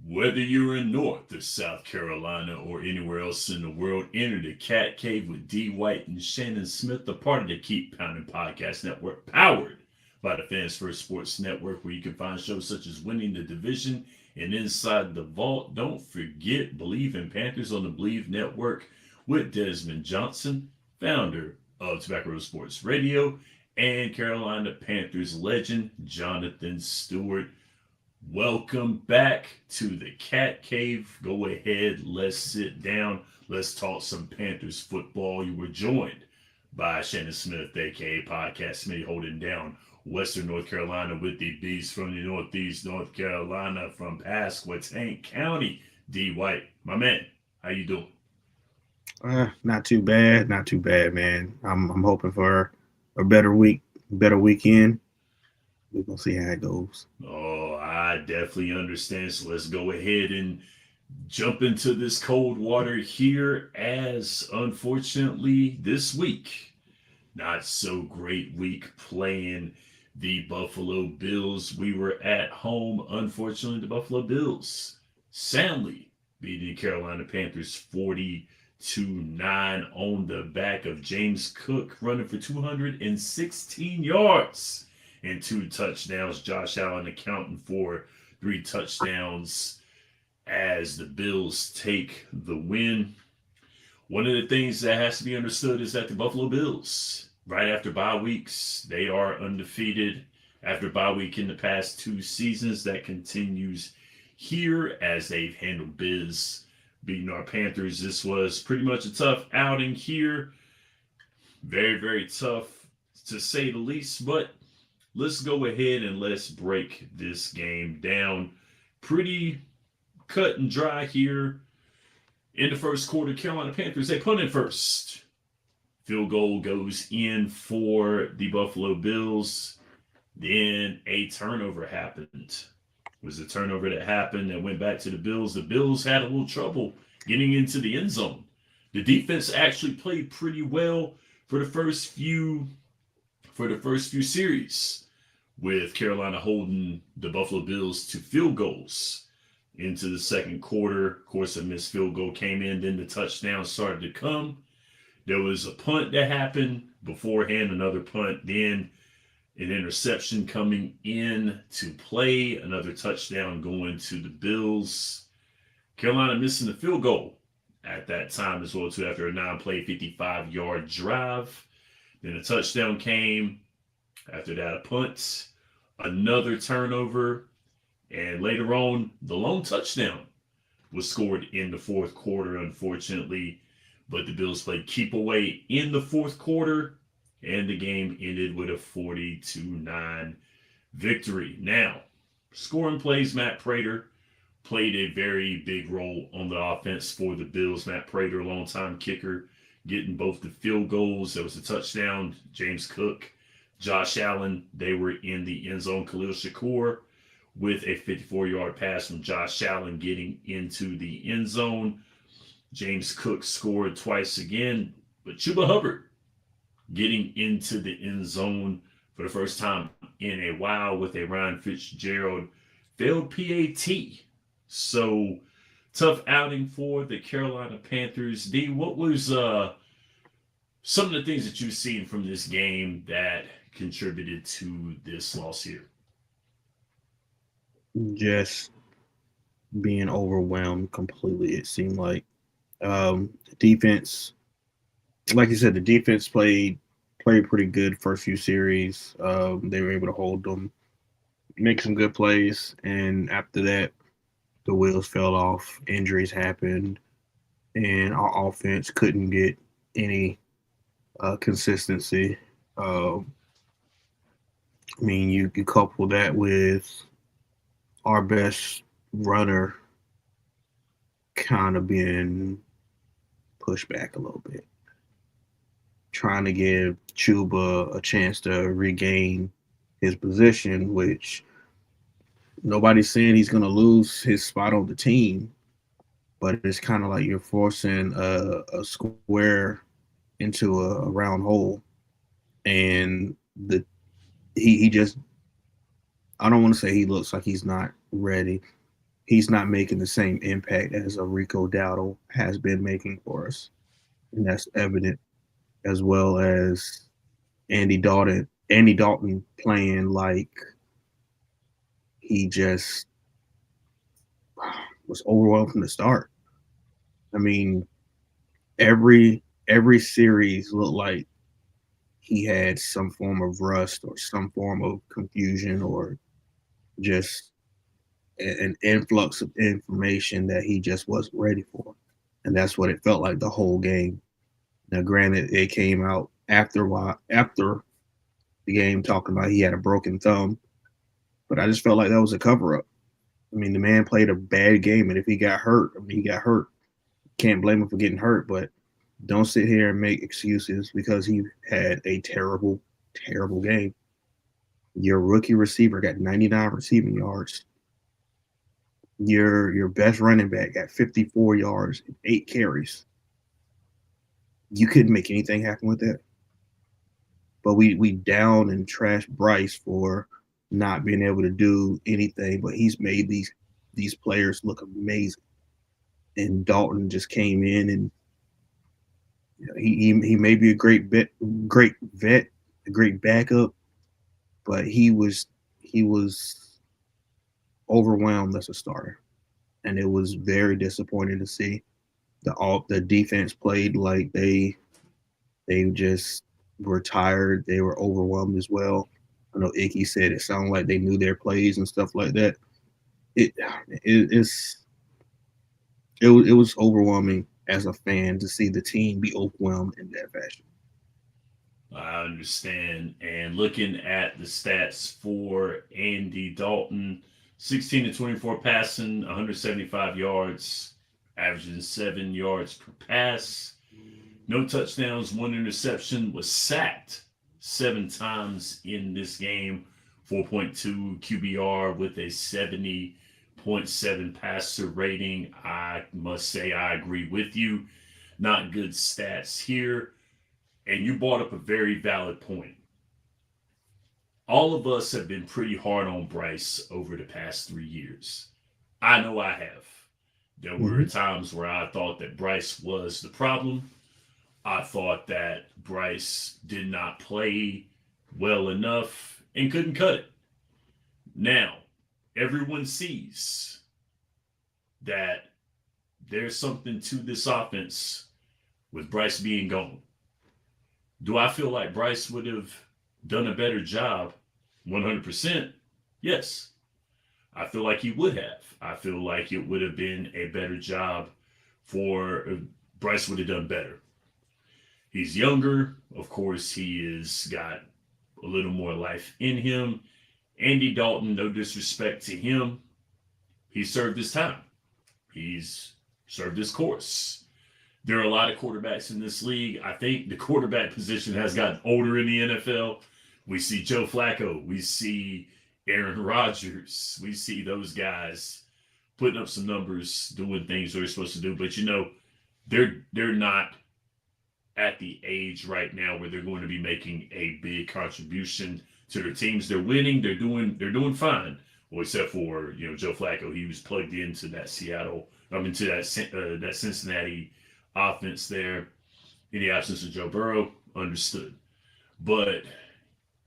Whether you're in North or South Carolina or anywhere else in the world, enter the Cat Cave with D. White and Shannon Smith, a part of the Keep Pounding Podcast Network, powered by the Fans First Sports Network, where you can find shows such as Winning the Division and Inside the Vault. Don't forget Believe in Panthers on the Believe Network with Desmond Johnson, founder of Tobacco Road Sports Radio, and Carolina Panthers legend Jonathan Stewart. Welcome back to the Cat Cave. Go ahead, let's sit down. Let's talk some Panthers football. You were joined by Shannon Smith, aka Podcast Smitty, holding down Western North Carolina with the Beast from the Northeast North Carolina from Pasquotank County. D. White, my man, how you doing? Not too bad, man. I'm hoping for a better weekend. We're gonna see how it goes. Oh, I definitely understand. So let's go ahead and jump into this cold water here, as unfortunately this week, not so great week playing the Buffalo Bills. We were at home. Unfortunately, the Buffalo Bills soundly beating the Carolina Panthers 40-9 on the back of James Cook running for 216 yards. And 2 touchdowns. Josh Allen accounting for 3 touchdowns as the Bills take the win. One of the things that has to be understood is that the Buffalo Bills, right after bye weeks, they are undefeated. After bye week in the past 2 seasons, that continues here as they've handled biz, beating our Panthers. This was pretty much a tough outing here. Very, very tough to say the least, but let's go ahead and let's break this game down. Pretty cut and dry here. In the first quarter, Carolina Panthers, they punted first. Field goal goes in for the Buffalo Bills. Then a turnover happened. It was a turnover that happened that went back to the Bills. The Bills had a little trouble getting into the end zone. The defense actually played pretty well for the first few series, with Carolina holding the Buffalo Bills to field goals into the second quarter. Of course, a missed field goal came in, then the touchdown started to come. There was a punt that happened beforehand, another punt, then an interception coming in to play, another touchdown going to the Bills. Carolina missing the field goal at that time as well, too, after a 9-play, 55-yard drive. Then a touchdown came. After that, a punt, another turnover, and later on, the lone touchdown was scored in the fourth quarter, unfortunately. But the Bills played keep away in the fourth quarter, and the game ended with a 40-9 victory. Now, scoring plays, Matt Prater played a very big role on the offense for the Bills. Matt Prater, a longtime kicker, getting both the field goals. There was a touchdown. James Cook, Josh Allen, they were in the end zone. Khalil Shakur with a 54-yard pass from Josh Allen getting into the end zone. James Cook scored twice again, but Chuba Hubbard getting into the end zone for the first time in a while with a Ryan Fitzgerald failed PAT. So, tough outing for the Carolina Panthers. D, what was some of the things that you've seen from this game that contributed to this loss here? Just being overwhelmed completely, it seemed like. Defense, like you said, the defense played pretty good first few series. They were able to hold them, make some good plays, and after that, the wheels fell off. Injuries happened, and our offense couldn't get any consistency. You couple that with our best runner kind of being pushed back a little bit. trying to give Chuba a chance to regain his position, which nobody's saying he's going to lose his spot on the team, but it's kind of like you're forcing a square into a round hole, and he just, I don't want to say he looks like he's not ready. He's not making the same impact as a Rico Dowdle has been making for us, and that's evident, as well as Andy Dalton playing like he just was overwhelmed from the start. I mean, every series looked like he had some form of rust or some form of confusion or just an influx of information that he just wasn't ready for. And that's what it felt like the whole game. Now, granted, it came out after the game talking about he had a broken thumb, but I just felt like that was a cover up. I mean, the man played a bad game, and if he got hurt, I mean, he got hurt. Can't blame him for getting hurt, but don't sit here and make excuses because he had a terrible, terrible game. Your rookie receiver got 99 receiving yards. Your best running back got 54 yards and 8 carries. You couldn't make anything happen with that. But we down and trash Bryce for not being able to do anything, but he's made these players look amazing. And Dalton just came in, and you know, he may be a great vet, a great backup, but he was overwhelmed as a starter, and it was very disappointing to see. The defense played like they just were tired. They were overwhelmed as well. I know Icky said it sounded like they knew their plays and stuff like that. It it it's it was overwhelming as a fan to see the team be overwhelmed in that fashion. I understand. And looking at the stats for Andy Dalton, 16 to 24 passing, 175 yards, averaging 7 yards per pass. No touchdowns, one interception, was sacked 7 times in this game. 4.2 QBR with a 70.7 passer rating. I must say I agree with you. Not good stats here. And you brought up a very valid point. All of us have been pretty hard on Bryce over the past 3 years. I know I have. There were Mm-hmm. times where I thought that Bryce was the problem. I thought that Bryce did not play well enough and couldn't cut it. Now, everyone sees that there's something to this offense with Bryce being gone. Do I feel like Bryce would have done a better job? 100%. Yes. I feel like he would have. I feel like it would have been a better job for Bryce would have done better. He's younger. Of course, he has got a little more life in him. Andy Dalton, no disrespect to him, he served his time. He's served his course. There are a lot of quarterbacks in this league. I think the quarterback position has gotten older in the NFL. We see Joe Flacco. We see Aaron Rodgers. We see those guys putting up some numbers, doing things they're supposed to do. But you know, they're not at the age right now where they're going to be making a big contribution to their teams. They're winning. They're doing fine. Well, except for Joe Flacco, he was plugged into that into that Cincinnati offense there in the absence of Joe Burrow. Understood, but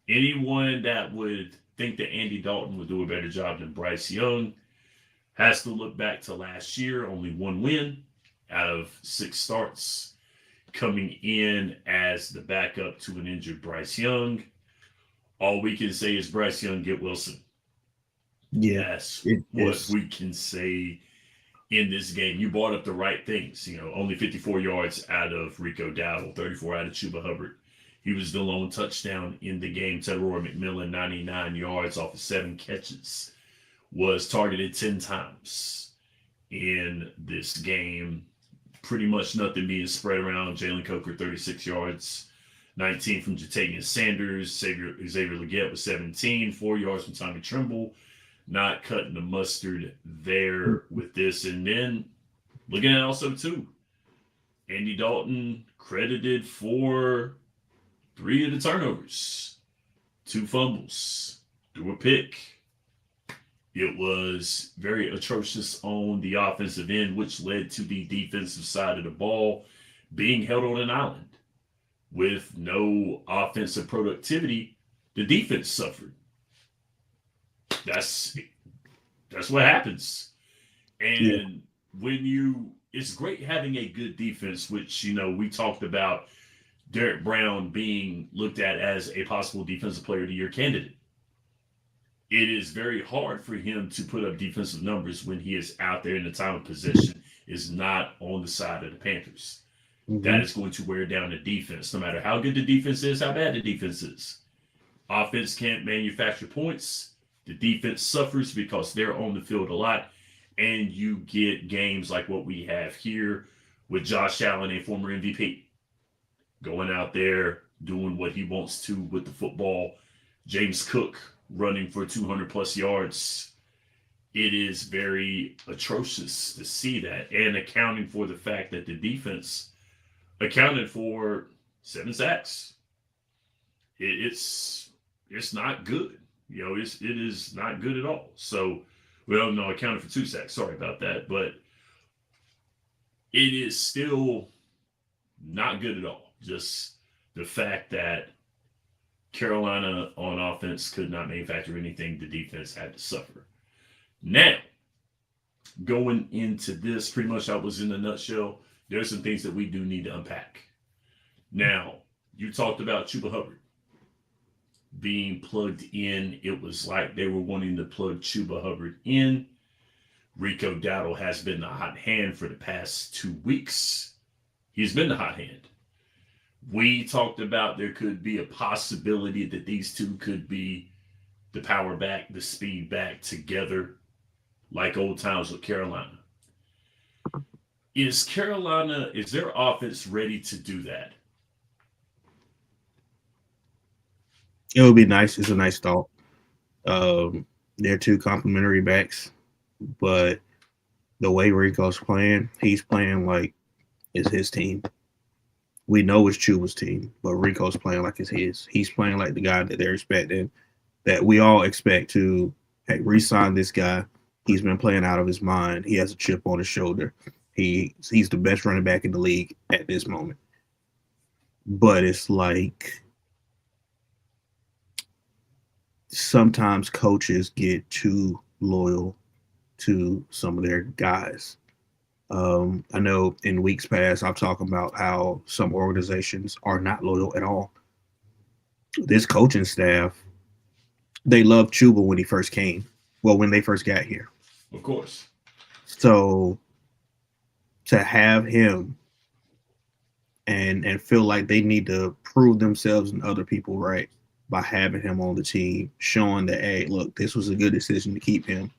anyone that would think that Andy Dalton would do a better job than Bryce Young has to look back to last year. Only one win out of 6 starts, coming in as the backup to an injured Bryce Young. All we can say is Bryce Young, get Wilson. Yeah, That's it what is. we can say in this game. You brought up the right things. Only 54 yards out of Rico Dowdle, 34 out of Chuba Hubbard. He was the lone touchdown in the game. Roy McMillan, 99 yards off of 7 catches, was targeted 10 times in this game. Pretty much nothing being spread around. Jalen Coker, 36 yards. 19 from Jatavian Sanders. Xavier Legette with 17, 4 yards from Tommy Tremble. Not cutting the mustard there with this. And then looking at also, too, Andy Dalton credited for 3 of the turnovers, 2 fumbles, threw a pick. It was very atrocious on the offensive end, which led to the defensive side of the ball being held on an island. With no offensive productivity, the defense suffered. That's what happens. And when it's great having a good defense, which, we talked about Derek Brown being looked at as a possible defensive player of the year candidate. It is very hard for him to put up defensive numbers when he is out there in the time of possession is not on the side of the Panthers. Mm-hmm. That is going to wear down the defense, no matter how good the defense is, how bad the defense is. Offense can't manufacture points. The defense suffers because they're on the field a lot, and you get games like what we have here with Josh Allen, a former MVP, going out there doing what he wants to with the football. James Cook running for 200 plus yards. It is very atrocious to see that, and accounting for the fact that the defense accounted for 7 sacks. It's not good. It is not good at all. So, well, no, accounted for 2 sacks. Sorry about that, but it is still not good at all. Just the fact that Carolina on offense could not manufacture anything. The defense had to suffer. Now, going into this, pretty much that was in a nutshell. There's some things that we do need to unpack. Now, you talked about Chuba Hubbard being plugged in. It was like they were wanting to plug Chuba Hubbard in. Rico Dowdle has been the hot hand for the past 2 weeks. He's been the hot hand. We talked about there could be a possibility that these two could be the power back, the speed back together, like old times with Carolina. Is their offense ready to do that? It would be nice. It's a nice thought. They're 2 complementary backs, but the way Rico's playing, he's playing like it's his team. We know it's Chuba's team, but Rico's playing like it's his. He's playing like the guy that they're expecting, that we all expect to, hey, re-sign this guy. He's been playing out of his mind. He has a chip on his shoulder. He's the best running back in the league at this moment. But it's like sometimes coaches get too loyal to some of their guys. I know in weeks past, I've talked about how some organizations are not loyal at all. This coaching staff, they loved Chuba when he first came. Well, when they first got here. Of course. So to have him and feel like they need to prove themselves and other people right by having him on the team, showing that, hey, look, this was a good decision to keep him.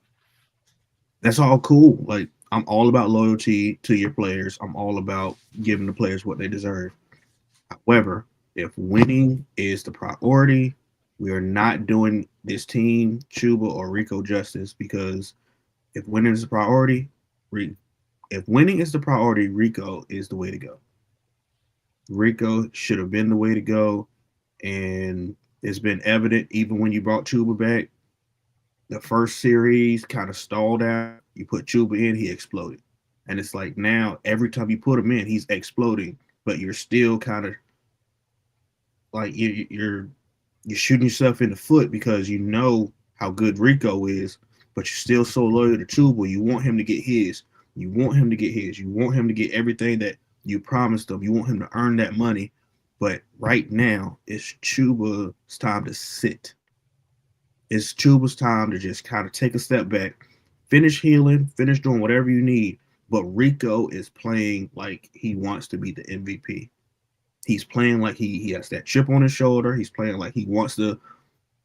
That's all cool. Like, I'm all about loyalty to your players. I'm all about giving the players what they deserve. However, if winning is the priority, we are not doing this team, Chuba or Rico, justice, because if winning is the priority, Rico is the way to go. Rico should have been the way to go, and it's been evident even when you brought Chuba back. The first series kind of stalled out. You put Chuba in, he exploded. And it's like now, every time you put him in, he's exploding, but you're still kind of like you're shooting yourself in the foot because you know how good Rico is, but you're still so loyal to Chuba. You want him to get his. You want him to get his. You want him to get everything that you promised him. You want him to earn that money. But right now, it's Chuba's time to sit. It's Chuba's time to just kind of take a step back, finish healing, finish doing whatever you need. But Rico is playing like he wants to be the MVP. He's playing like he has that chip on his shoulder. He's playing like he wants the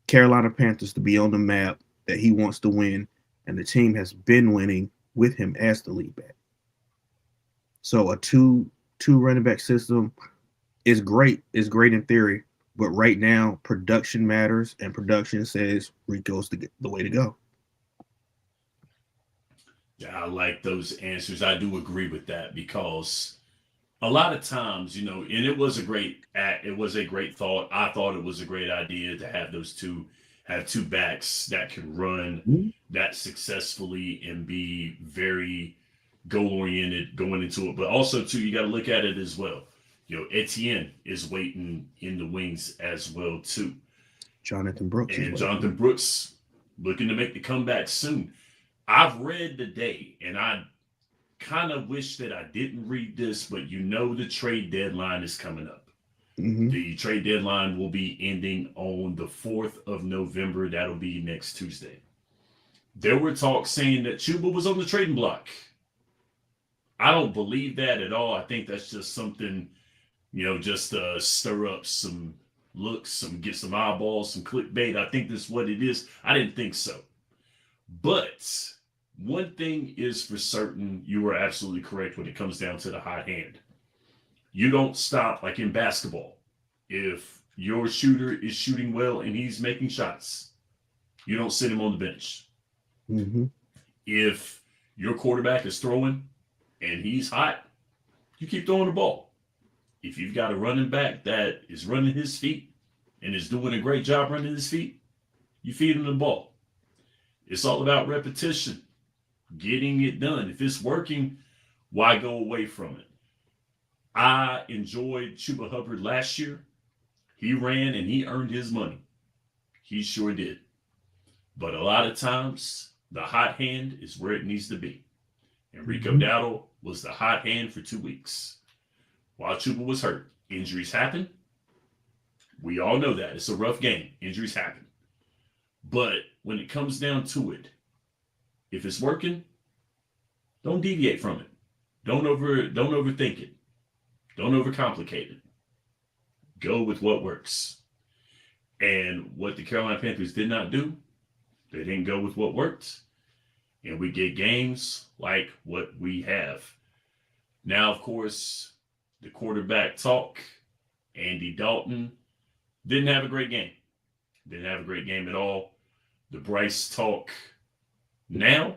Carolina Panthers to be on the map, that he wants to win. And the team has been winning with him as the lead back. So a two running back system, It's great. It's great in theory, but right now production matters, and production says Rico's the way to go. Yeah, I like those answers. I do agree with that because a lot of times, and it was a great act. It was a great thought. I thought it was a great idea to have those two, have two backs that can run Mhm. that successfully and be very goal oriented going into it. But also, too, you got to look at it as well. Etienne is waiting in the wings as well, too. Jonathan Brooks is And waiting. Jonathan Brooks looking to make the comeback soon. I've read today, and I kind of wish that I didn't read this, but the trade deadline is coming up. Hmm. The trade deadline will be ending on the 4th of November. That'll be next Tuesday. There were talks saying that Chuba was on the trading block. I don't believe that at all. I think that's just something, just stir up some looks, get some eyeballs, some clickbait. I think that's what it is. I didn't think so. But one thing is for certain, you are absolutely correct when it comes down to the hot hand. You don't stop like in basketball. If your shooter is shooting well and he's making shots, you don't sit him on the bench. Hmm. If your quarterback is throwing and he's hot, you keep throwing the ball. If you've got a running back that is running his feet and is doing a great job running his feet, you feed him the ball. It's all about repetition, getting it done. If it's working, why go away from it? I enjoyed Chuba Hubbard last year. He ran and he earned his money. He sure did. But a lot of times, the hot hand is where it needs to be. And Rico Hmm. Dowdle was the hot hand for 2 weeks. While Chuba was hurt, injuries happen. We all know that. It's a rough game. Injuries happen. But when it comes down to it, if it's working, don't deviate from it. Don't overthink it. Don't overcomplicate it. Go with what works. And what the Carolina Panthers did not do, they didn't go with what worked. And we get games like what we have. Now, of course, the quarterback talk, Andy Dalton, didn't have a great game. Didn't have a great game at all. The Bryce talk now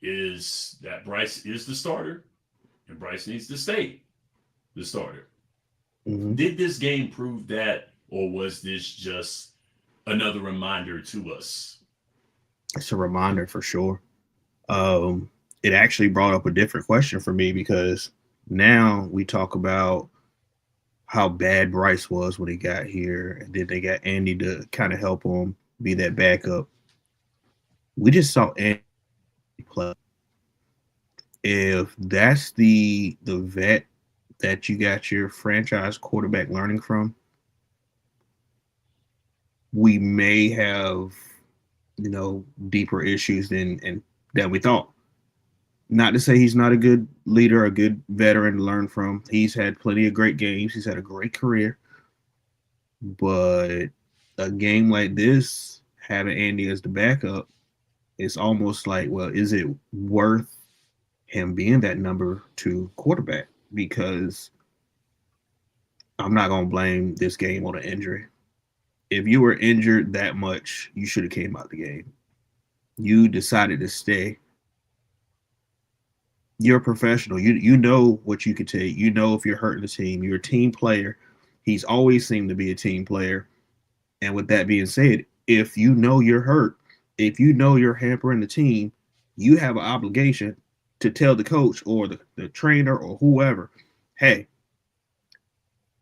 is that Bryce is the starter and Bryce needs to stay the starter. Hmm. Did this game prove that, or was this just another reminder to us? It's a reminder for sure. Um, it actually brought up a different question for me because now we talk about how bad Bryce was when he got here, and then they got Andy to kind of help him be that backup. We just saw Andy play. If that's the vet that you got your franchise quarterback learning from, we may have deeper issues than we thought. Not to say he's not a good leader, a good veteran to learn from. He's had plenty of great games. He's had a great career, but a game like this, having Andy as the backup, it's almost like, well, is it worth him being that number two quarterback? Because I'm not gonna blame this game on an injury. If you were injured that much, you should have came out the game. You decided to stay. You're a professional. You know what you could take. You know if you're hurting the team. You're a team player. He's always seemed to be a team player. And with that being said, if you know you're hurt, if you know you're hampering the team, you have an obligation to tell the coach or the trainer or whoever, hey,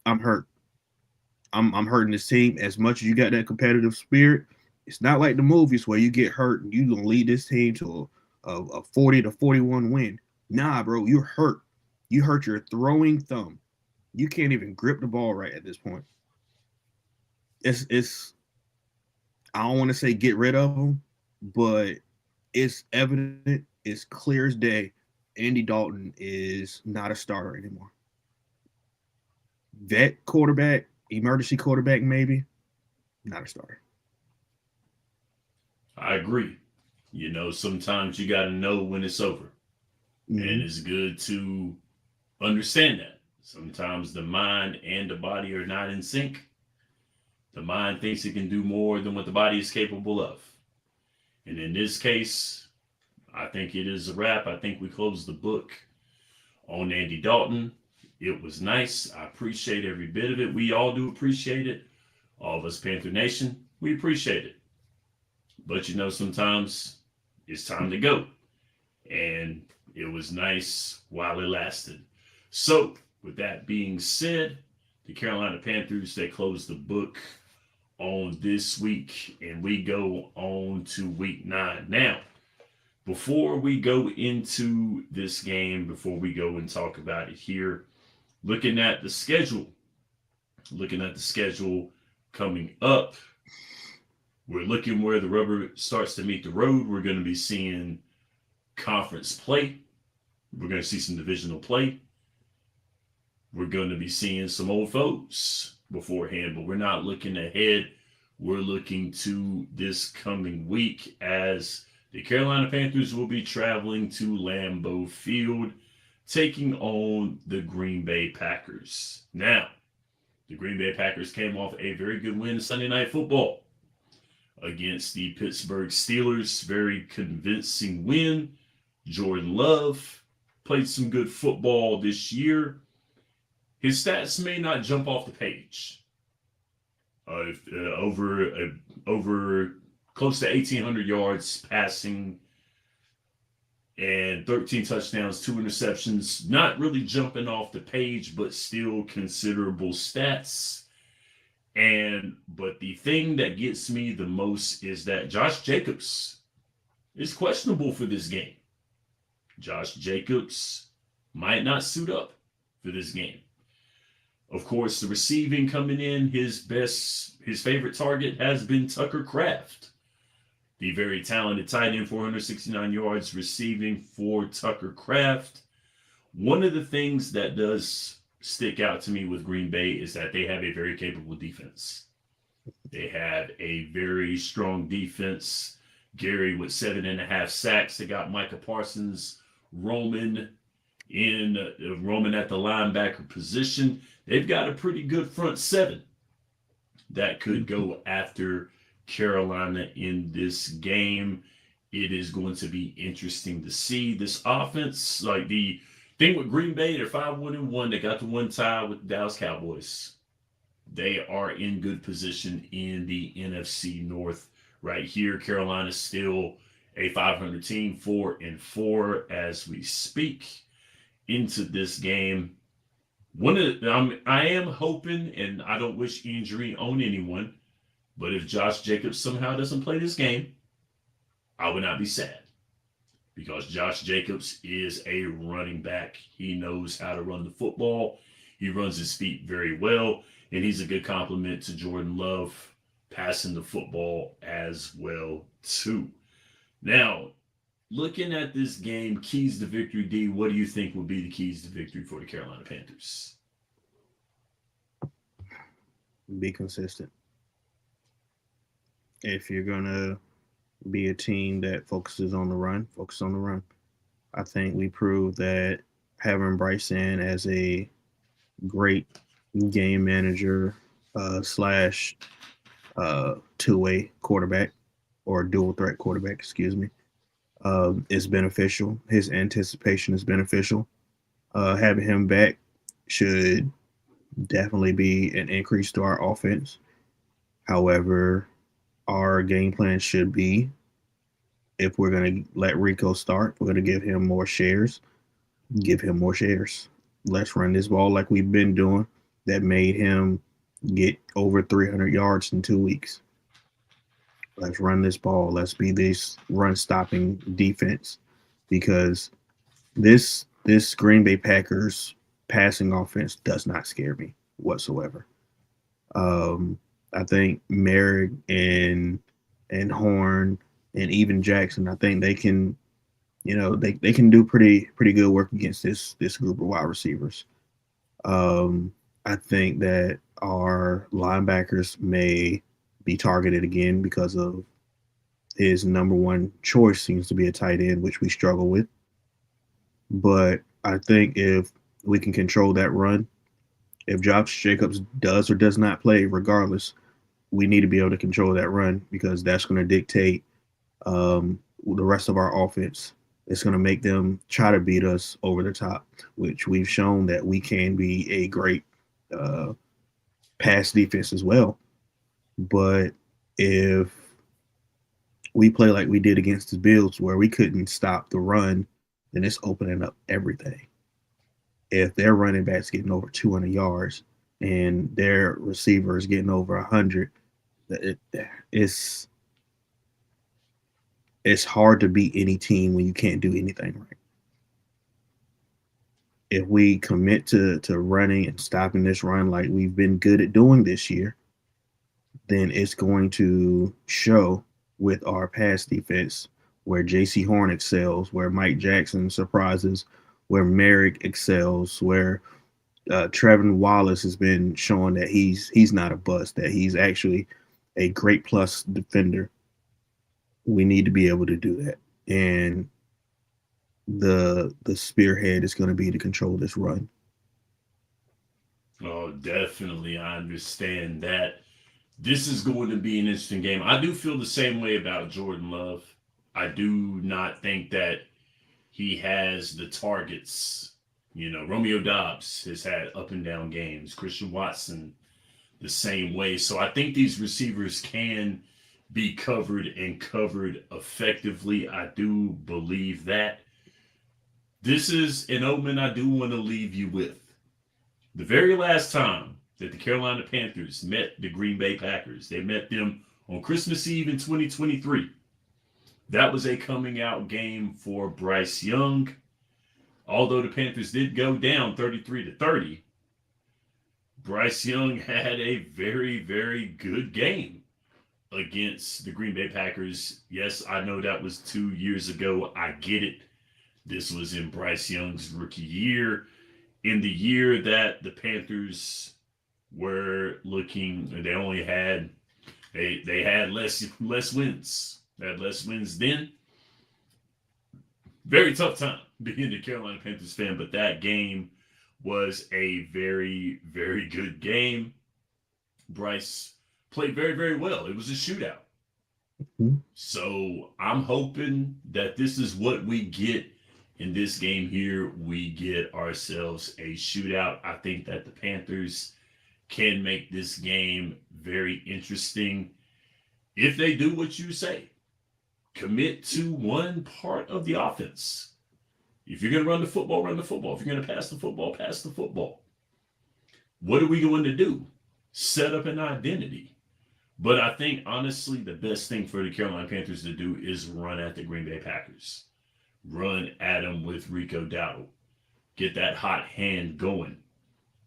I'm hurt. I'm hurting this team. As much as you got that competitive spirit, it's not like the movies where you get hurt and you're gonna lead this team to a 40-41 win. Nah, bro, you're hurt. You hurt your throwing thumb. You can't even grip the ball right at this point. It's I don't want to say get rid of him, but it's evident, it's clear as day. Andy Dalton is not a starter anymore. Vet quarterback, emergency quarterback, maybe not a starter. I agree. Sometimes you got to know when it's over. And Mm-hmm. it's good to understand that. Sometimes the mind and the body are not in sync. The mind thinks it can do more than what the body is capable of. And in this case, I think it is a wrap. I think we closed the book on Andy Dalton. It was nice. I appreciate every bit of it. We all do appreciate it. All of us, Panther Nation, we appreciate it. But sometimes it's time to go. And it was nice while it lasted. So, with that being said, the Carolina Panthers, they closed the book on this week, and we go on to week 9. Now, before we go into this game, before we go and talk about it here, looking at the schedule coming up, we're looking where the rubber starts to meet the road. We're going to be seeing conference play. We're going to see some divisional play. We're going to be seeing some old foes beforehand, but we're not looking ahead. We're looking to this coming week as the Carolina Panthers will be traveling to Lambeau Field, taking on the Green Bay Packers. Now, the Green Bay Packers came off a very good win Sunday Night Football against the Pittsburgh Steelers. Very convincing win. Jordan Love played some good football this year. His stats may not jump off the page. Over close to 1,800 yards passing and 13 touchdowns, 2 interceptions. Not really jumping off the page, but still considerable stats. But the thing that gets me the most is that Josh Jacobs is questionable for this game. Josh Jacobs might not suit up for this game. Of course, the receiving coming in, his favorite target has been Tucker Kraft. The very talented tight end, 469 yards receiving for Tucker Kraft. One of the things that does stick out to me with Green Bay is that they have a very capable defense. They have a very strong defense. Gary with 7.5 sacks. They got Micah Parsons roaming at the linebacker position. They've got a pretty good front seven that could go after Carolina in this game. It is going to be interesting to see this offense. Like the thing with Green Bay, they're 5-1-1. They got the one tie with the Dallas Cowboys. They are in good position in the NFC North right here. Carolina's still a 500 team, 4-4 as we speak into this game. I am hoping, and I don't wish injury on anyone, but if Josh Jacobs somehow doesn't play this game, I would not be sad, because Josh Jacobs is a running back. He knows how to run the football. He runs his feet very well, and he's a good complement to Jordan Love passing the football as well too. Now, looking at this game, keys to victory, D, what do you think will be the keys to victory for the Carolina Panthers? Be consistent. If you're going to be a team that focuses on the run, focus on the run. I think we proved that having Bryson as a great game manager slash two-way quarterback, or dual threat quarterback, is beneficial. His anticipation is beneficial. Having him back should definitely be an increase to our offense. However, our game plan should be, if we're going to let Rico start, we're going to give him more shares. Let's run this ball like we've been doing. That made him get over 300 yards in 2 weeks. Let's run this ball. Let's be this run-stopping defense, because this Green Bay Packers passing offense does not scare me whatsoever. I think Merrick and Horn and even Jackson, I think they can, they can do pretty good work against this group of wide receivers. I think that our linebackers may be targeted again because of his number one choice seems to be a tight end, which we struggle with. But I think if we can control that run, If Josh Jacobs does or does not play, regardless, we need to be able to control that run because that's going to dictate the rest of our offense. It's going to make them try to beat us over the top, which we've shown that we can be a great uh, pass defense as well. But if we play like we did against the Bills, where we couldn't stop the run, then it's opening up everything. If their running backs getting over 200 yards and their receivers getting over 100, it, it's it's hard to beat any team when you can't do anything right. If we commit to running and stopping this run like we've been good at doing this year, then it's going to show with our pass defense where J.C. Horn excels, where Mike Jackson surprises, where Merrick excels, where Trevin Wallace has been showing that he's not a bust, that he's actually a great plus defender. We need to be able to do that, and the spearhead is going to be to control this run. Oh, definitely. I understand that. This is going to be an interesting game. I do feel the same way about Jordan Love. I do not think that he has the targets. You know, Romeo Dobbs has had up and down games. Christian Watson, the same way. So I think these receivers can be covered and covered effectively. I do believe that. This is an omen I do want to leave you with. The very last time that the Carolina Panthers met the Green Bay Packers, they met them on Christmas Eve in 2023. That was a coming out game for Bryce Young. Although the Panthers did go down 33-30, Bryce Young had a very, very good game against the Green Bay Packers. Yes, I know that was 2 years ago. I get it. This was in Bryce Young's rookie year, in the year that the Panthers were looking, they only had they had less wins. They had less wins then. Very tough time being a Carolina Panthers fan, but that game was a very, very good game. Bryce played very, very well. It was a shootout. Mm-hmm. So I'm hoping that this is what we get in this game here. We get ourselves a shootout. I think that the Panthers can make this game very interesting if they do what you say. Commit to one part of the offense. If you're going to run the football, run the football. If you're going to pass the football, pass the football. What are we going to do? Set up an identity. But I think, honestly, the best thing for the Carolina Panthers to do is run at the Green Bay Packers. Run at them with Rico Dowdle. Get that hot hand going.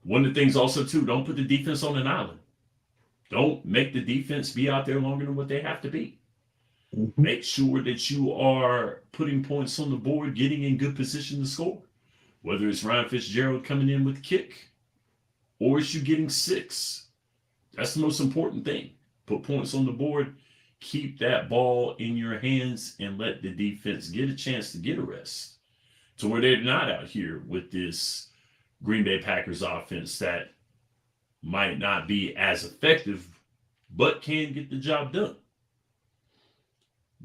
One of the things also, too, don't put the defense on an island. Don't make the defense be out there longer than what they have to be. Mm-hmm. Make sure that you are putting points on the board, getting in good position to score. Whether it's Ryan Fitzgerald coming in with a kick or it's you getting 6. That's the most important thing. Put points on the board, keep that ball in your hands, and let the defense get a chance to get a rest to where they're not out here with this Green Bay Packers offense that might not be as effective, but can get the job done.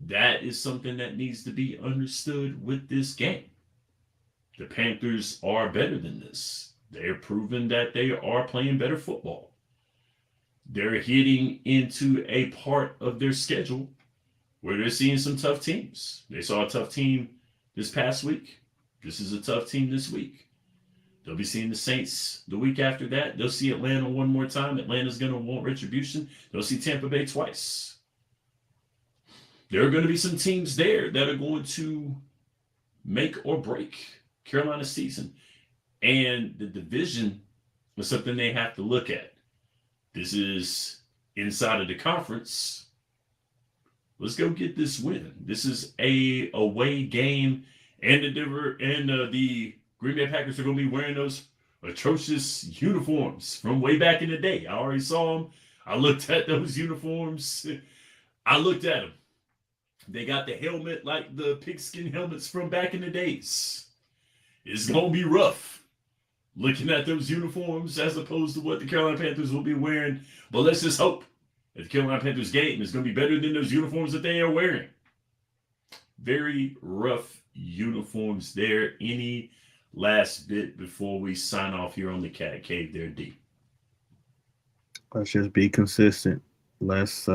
That is something that needs to be understood with this game. The Panthers are better than this. They're proving that they are playing better football. They're hitting into a part of their schedule where they're seeing some tough teams. They saw a tough team this past week. This is a tough team this week. They'll be seeing the Saints the week after that. They'll see Atlanta one more time. Atlanta's going to want retribution. They'll see Tampa Bay twice. There are going to be some teams there that are going to make or break Carolina's season. And the division is something they have to look at. This is inside of the conference. Let's go get this win. This is a away game, and the Green Bay Packers are going to be wearing those atrocious uniforms from way back in the day. I already saw them. I looked at those uniforms. I looked at them. They got the helmet like the pigskin helmets from back in the days. It's going to be rough. looking at those uniforms as opposed to what the Carolina Panthers will be wearing. But let's just hope that the Carolina Panthers game is going to be better than those uniforms that they are wearing. Very rough uniforms there. Any last bit before we sign off here on the Cat Cave there, D? Let's just be consistent. Let's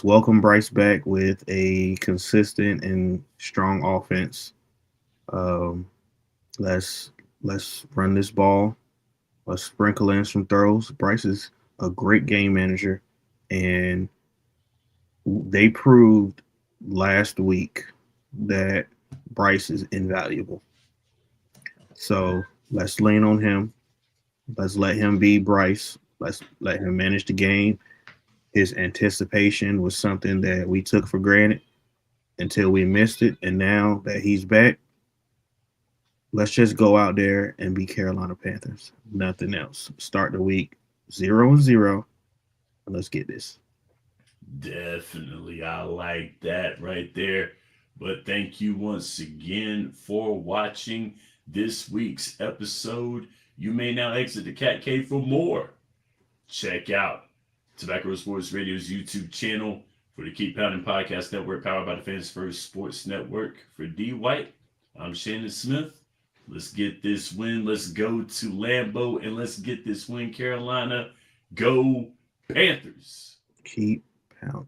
welcome Bryce back with a consistent and strong offense. Um, let's run this ball. Let's sprinkle in some throws. Bryce is a great game manager, and they proved last week that Bryce is invaluable. So let's lean on him. Let's let him be Bryce. Let's let him manage the game. His anticipation was something that we took for granted until we missed it. And now that he's back, let's just go out there and be Carolina Panthers. Nothing else. Start the week 0-0. And let's get this. Definitely. I like that right there. But thank you once again for watching this week's episode. You may now exit the Cat Cave for more. Check out Tobacco Sports Radio's YouTube channel for the Keep Pounding Podcast Network, powered by the Fans First Sports Network. For D. White, I'm Shannon Smith. Let's get this win. Let's go to Lambeau and let's get this win, Carolina. Go Panthers. Keep pounding.